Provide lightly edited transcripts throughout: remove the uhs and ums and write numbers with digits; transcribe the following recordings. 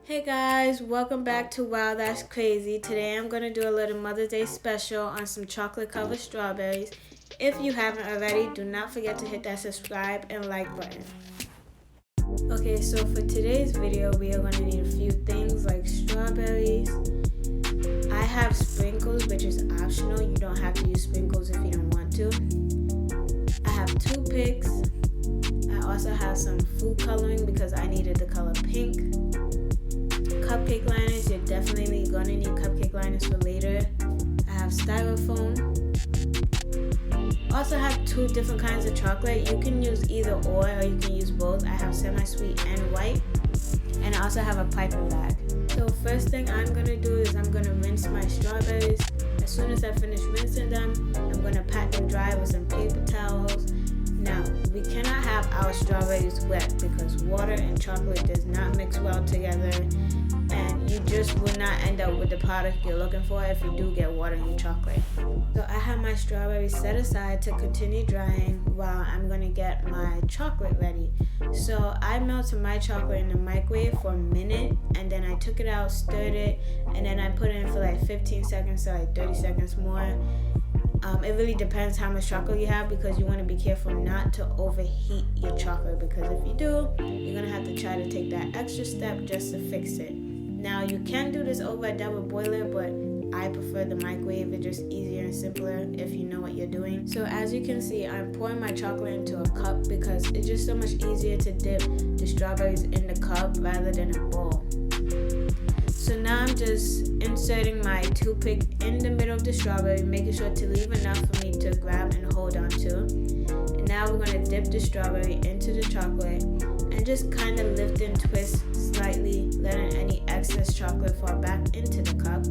Hey guys, welcome back to Wow That's Crazy. Today I'm going to do a little Mother's Day special on some chocolate covered strawberries. If you haven't already, do not forget to hit that subscribe and like button. Okay, so for today's video, we are going to need a few things like strawberries. I have sprinkles, which is optional. You don't have to use sprinkles if you don't want to. I have toothpicks. I also have some food coloring because I needed the color pink. Cupcake liners, you're definitely going to need cupcake liners for later. I have styrofoam. Also have two different kinds of chocolate. You can use either or you can use both. I have semi-sweet and white. And I also have a piping bag. So first thing I'm going to do is I'm going to rinse my strawberries. As soon as I finish rinsing them, I'm going to pat them dry with some paper towels. Now, we cannot have our strawberries wet because water and chocolate does not mix well together, and you just will not end up with the product you're looking for if you do get water in your chocolate. So I have my strawberries set aside to continue drying while I'm going to get my chocolate ready. So I melted my chocolate in the microwave for a minute, and then I took it out, stirred it, and then I put it in for like 15 seconds, so like 30 seconds more. It really depends how much chocolate you have because you want to be careful not to overheat your chocolate, because if you do, you're going to have to try to take that extra step just to fix it. Now, you can do this over a double boiler, but I prefer the microwave. It's just easier and simpler if you know what you're doing. So as you can see, I'm pouring my chocolate into a cup because it's just so much easier to dip the strawberries in the cup rather than a bowl. So now I'm just inserting my toothpick in the middle of the strawberry, making sure to leave enough for me to grab and hold on to. And now we're going to dip the strawberry into the chocolate and just kind of lift and twist slightly, letting any excess chocolate fall back into the cup.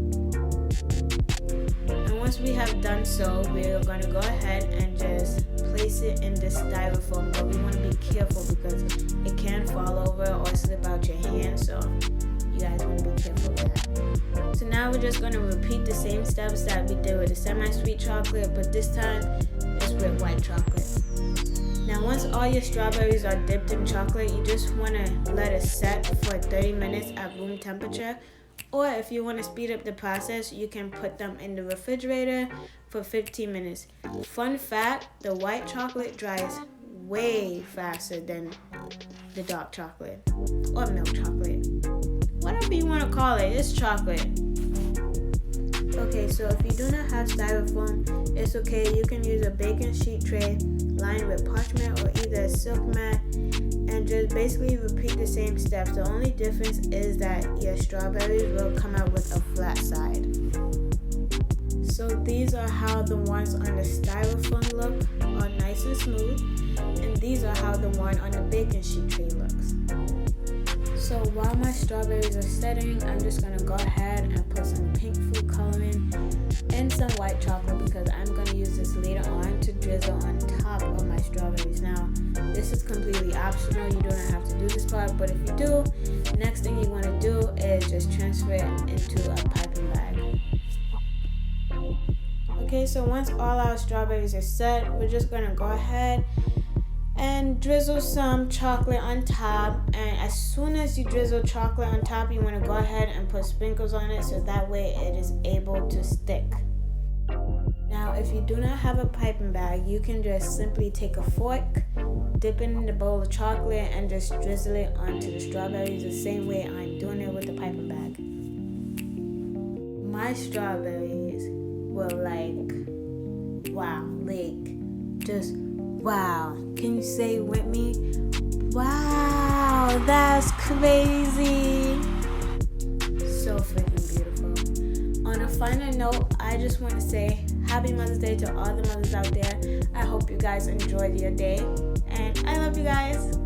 And once we have done so, we're going to go ahead and just place it in the styrofoam, but we want to be careful because it can fall over or slip out your hand, so you guys want to be careful with that. So now we're just going to repeat the same steps that we did with the semi-sweet chocolate, but this time it's with white chocolate. Now once all your strawberries are dipped in chocolate, you just want to let it set for 30 minutes at room temperature. Or if you want to speed up the process, you can put them in the refrigerator for 15 minutes. Fun fact, the white chocolate dries way faster than the dark chocolate or milk chocolate. Whatever you want to call it, it's chocolate. Okay, so if you do not have styrofoam, it's okay. You can use a baking sheet tray lined with parchment or either a silk mat and just basically repeat the same steps. The only difference is that your strawberries will come out with a flat side. So these are how the ones on the styrofoam look, are nice and smooth, and these are how the one on the baking sheet tray looks. So while my strawberries are setting, I'm just going to go ahead and put some pink food coloring and some white chocolate because I'm going to use this later on to drizzle on top of my strawberries. Now, this is completely optional. You don't have to do this part, but if you do, the next thing you want to do is just transfer it into a piping bag. Okay, so once all our strawberries are set, we're just going to go ahead and drizzle some chocolate on top. And as soon as you drizzle chocolate on top, you want to go ahead and put sprinkles on it so that way it is able to stick. Now, if you do not have a piping bag, you can just simply take a fork, dip it in the bowl of chocolate, and just drizzle it onto the strawberries the same way I'm doing it with the piping bag. My strawberries were just wow. Can you say it with me? Wow, that's crazy. So freaking beautiful. On a final note, I just want to say happy Mother's Day to all the mothers out there. I hope you guys enjoyed your day, and I love you guys.